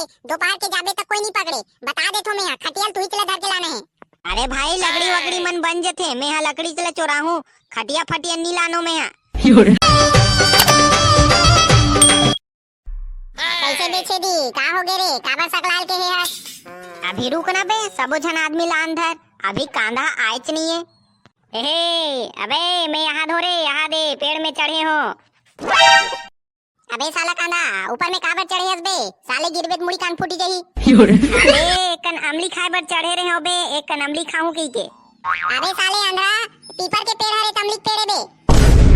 दोपहर के जाबे तक कोई नहीं पकड़े। बता दे तो मैं खटियल तू ही चला धर के लाना है। अरे भाई लकड़ी वकड़ी मन बन जथे, मैं यहाँ लकड़ी चला चोराहू, खटिया फटिया नहीं लानो मैं यहाँ। कैसे बेचे दी का हो गे रे, काबर सकलाल के है हस? अभी रुक ना बे, सबो झन आदमी ला अंदर, अभी कांधा आयच नहीं है। अबे मैं यहाँ धोरे, यहाँ दे पेड़ में चढ़े हो। अबे साला कांधा ऊपर में काबर चढ़े हस बे, साले गिरबे तो मुड़ी कान फूटी जाही। अबे एक कन अमली खाए बर चढ़े रहे हो बे, एक कन अमली खाऊं की के। अबे साले अंधरा पीपर के पेड़ हरे तमली पेड़ बे।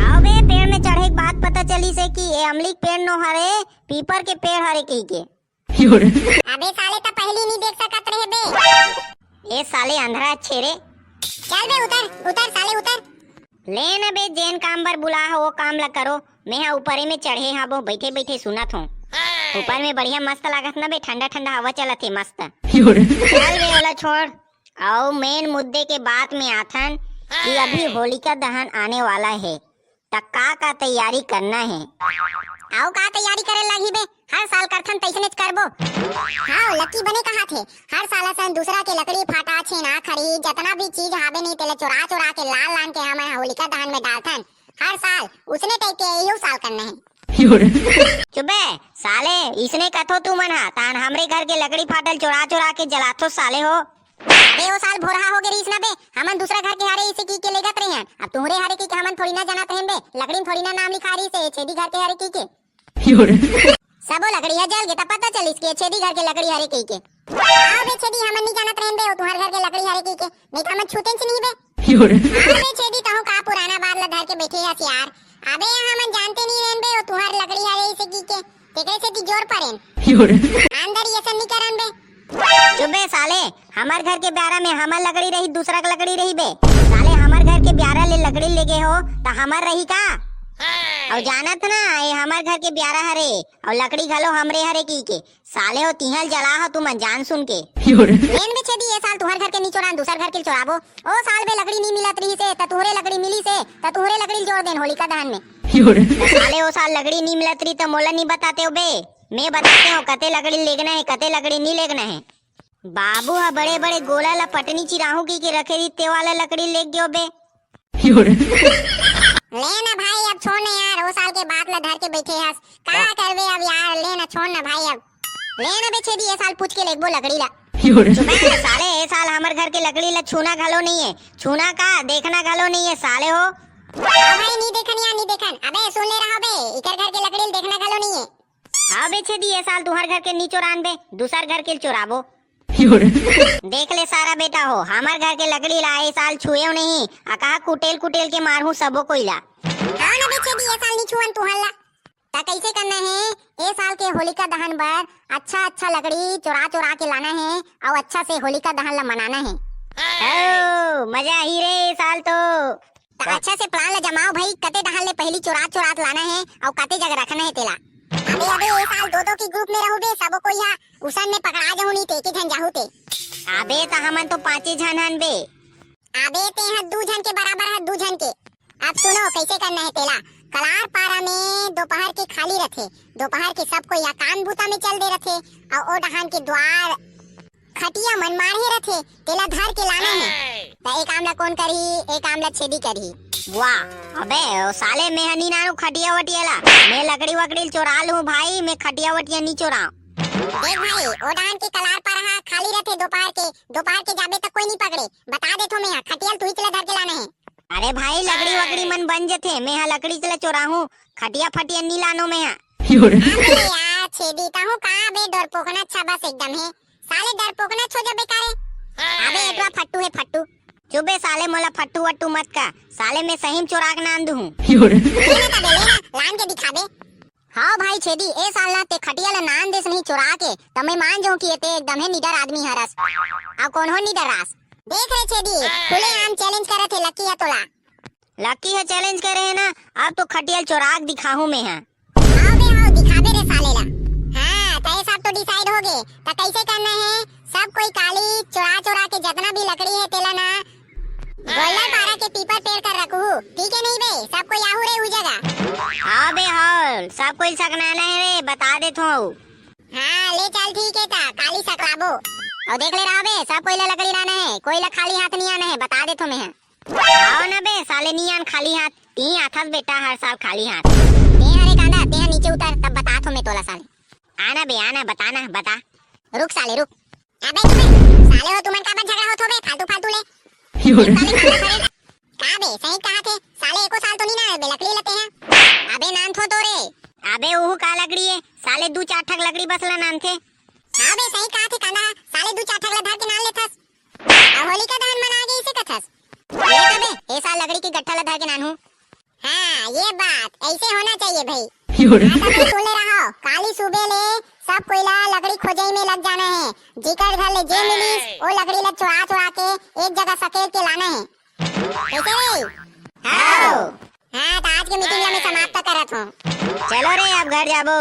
आओ बे पेड़ में चढ़े के बाद पता चली से कि ये अमली पेड़ नो हरे, पीपर के पेड़ हरे की के। अबे साले तो पहली नहीं देख सकत रहे बे। ए साले अंधरा छेरे, चल बे उतर उतर साले उतर। ले न बे जेन काम बर बुला हो वो काम ला करो, मैं यहाँ ऊपरे में चढ़े हाँ वो बैठे बैठे सुनत हूँ। ऊपर में बढ़िया मस्त लागत ना बे, ठंडा ठंडा हवा चलत है मस्त। चल बे वाला छोड़, आओ मेन मुद्दे के बात में आथन कि अभी होलिका दहन आने वाला है, तक का तैयारी करना है। आओ का तैयारी करे लगी बे, हर साल करथन तैसने करबो। हाँ लकी बने कहा थे, हर साल सन दूसरा के लकड़ी फाटा छेना खरी जितना भी चीज हावे नहीं तेले चुरा चुरा के लाल लान के हम होलिका दहन में डालथन। हर साल उसने टाइप के यही साल करना है। चुबे साले इसने कथो तू मना तान हमरे घर के लकड़ी फाटल चुरा चुरा के जलाथो साले हो। अबे वो साल भोरहा हो गई इसना बे, हमन दूसरा घर के हारे इसे की के लेगत रहे हैं। अब तुम्हारे हारे की हमन थोड़ी ना जानत हैं बे, लकड़ी थोड़ी ना नाम लिखा रही से छेदी घर के हारे की के। सबो लकड़ी है जल गे त पता चल इसके छेदी घर के लकड़ी हारे की के। हां बे छेदी हमन नहीं जानत रहें बे, तुम्हारे घर के लकड़ी हारे की के, नहीं त हमन छूते से नहीं बे। हां बे छेदी तहु का पुराना बात ला धर के बैठे हस यार। अबे हमन जानते नहीं रहें बे, तुम्हारे लकड़ी हारे इसे की के तेरे से की जोर परेन अंदर ये सब नहीं करन बे। चुबे साले हमार घर के ब्यारा में हमार लकड़ी रही, दूसरा का लकड़ी रही बे। साले हमार घर के ब्यारा ले लकड़ी लेगे हो तो हमार रही का? और जानत ना ये हमार घर के ब्यारा हरे और लकड़ी घलो हमरे हरे की के। साले हो तिहल जला हो तुम जान सुन के। लेन बे छेदी ये साल तुम्हारे घर के नहीं चोरान दूसर घर के चोराबो। ओ साल बे लकड़ी नहीं मिलत रही से त तुहरे लकड़ी मिली से त तुहरे लकड़ी जोड़ देन होलिका दहन में। साले वो साल लकड़ी नहीं मिलत रही तो मोला नहीं बताते हो बे, मैं बताते हूँ कते लकड़ी लेगना है कते लकड़ी नहीं लेगना है। बाबू हा बड़े बड़े गोला ला पटनी चिराहू की के रखे दी ते वाला लकड़ी ले गयो बे। लेना भाई अब छोड़ ना यार, वो साल के बात ला धर के बैठे हस का करबे अब यार। लेना छोड़ ना भाई अब लेना बे छेदी ये साल पूछ के लेगबो लकड़ी ला। साले ये साल हमारे घर के लकड़ी ला छूना घलो नहीं है, छूना का देखना घलो नहीं है साले हो। भाई नहीं देखन यार नहीं देखन। अबे सुन ले रहा बे, इकर घर के लकड़ी देखना घलो नहीं है। हाँ बे छेदी ये साल तुम्हारे घर के नहीं चोरान बे, दूसर घर के चोराबो। देख ले सारा बेटा हो, हमार घर के लकड़ी लाए साल छुए नहीं, कहा कुटेल कुटेल के मारू सबो कोईला। हां ना बेचे दी ये साल नहीं छुअन तू हल्ला ता कैसे करना है। ए साल के होलिका दहन पर अच्छा अच्छा लकड़ी चुरा चुरा के लाना है और अच्छा से होलिका दहन ला मनाना है। ओ मजा ही रे साल तो अच्छा से प्लान ला जमाओ भाई, कते दहन ले पहली चुरा चुरा लाना है और कते जगह रखना है तेला। अबे अबे ये साल दो दो की ग्रुप में रहो बे, सबो कोई यहाँ उसन में पकड़ा जाहू नहीं ते के झन जाहू ते। अबे ता हमन तो पांचे झन हन बे। अबे ते यहाँ दू झन के बराबर है दू झन के। अब सुनो कैसे करना है तेला। कलार पारा में दोपहर के खाली रखे, दोपहर के सब कोई या काम बूता में चल दे रखे और ओ डहान के द्वार खटिया मन मारे रखे तेला धर के लाना है। तो एक आमला कौन करी, एक आमला छेदी करी। वाह अबे ओ साले मैं हनी नानु खटिया वटिया ला, मैं लकड़ी वकड़ी चोरा लूं भाई, मैं खटिया वटिया नहीं चोराऊं। देख भाई ओ डहान के कलार पारा खाली रखे दोपहर के जाबे तक कोई नहीं पकड़े। बता दे तो मैं खटिया तू ही चला धर के लाना है। अरे भाई लकड़ी वकड़ी मन बन जथे, मैं यहाँ लकड़ी चला चोराहू, खटिया फटिया नहीं लानो मैं यहाँ। अबे यार छेदी ताहू का बे डरपोकना अच्छा बस एकदम है, साले डरपोकना छो जा बेकार है। अबे एटवा फट्टू है फट्टू। चुबे साले मोला फट्टू वट्टू मत का, साले मैं सही चोरा के नांद हूँ। लान के दिखा दे। हाँ भाई छेदी ए साल ना ते खटिया ला नान देस नहीं चुरा के तो मैं मान जाऊँ कि ते एकदम है निडर आदमी हरस। अब कौन हो निडर रास देख रहे छेदी खुले आम चैलेंज करे थे लकी है तोला। लकी है चैलेंज करे है ना, अब तो खटिया चोरा के दिखाऊं मैं यहाँ। आओ बे आओ दिखा दे रे साले ला। हाँ तो ये सब तो डिसाइड हो गए, तो कैसे करना है। सब कोई काली चुरा चुरा के जितना भी लकड़ी है तेला ना गोल्डन पारा के पीपर पेड़ कर रखू, ठीक है नहीं बे। सब कोई आहू रे हुई जगह। हाँ बे हाँ सब कोई सकनाना है रे, बता दे तो। हाँ ले चल ठीक है ता काली सकलाबो और देख ले रहा बे सब कोई लकड़ी लाना है कोई ला खाली हाथ नहीं आना है बता दे तो मैं आओ ना बे साले नहीं आन खाली हाथ ती आथस बेटा हर साल खाली हाथ ते हरे कांदा ते नीचे उतर तब बता तो मैं तोला साले आना बे आना बताना बता रुक साले रुक अबे तुम्हें साले हो तुमन का बन झगड़ा हो तो बे फालतू फालतू ले का बे सही कहा थे साले एको साल तो नहीं ना बे लकड़ी लेते हैं अबे नान थो तो रे अबे ओहू का लकड़ी है साले दू चार ठक लकड़ी बसला नान थे हाँ बे सही कहा थे कांदा साले दू चार ठगला धर के नाल लेथस अब होलिका दहन मना गई इसे कथस ये तबे ए साल लकड़ी की गट्ठा ला धर के नानू हाँ ये बात ऐसे होना चाहिए भाई सुन ले रहा हो काली सुबह ले सब कोयला लकड़ी खोजई में लग जाना है जिकर घर ले जे मिलीस वो लकड़ी ला चुरा चुरा के एक जगह सकेत के लाना है कैसे रे आओ हाँ तो आज की मीटिंग ला मैं समाप्त करत हूँ चलो रे अब घर जाबो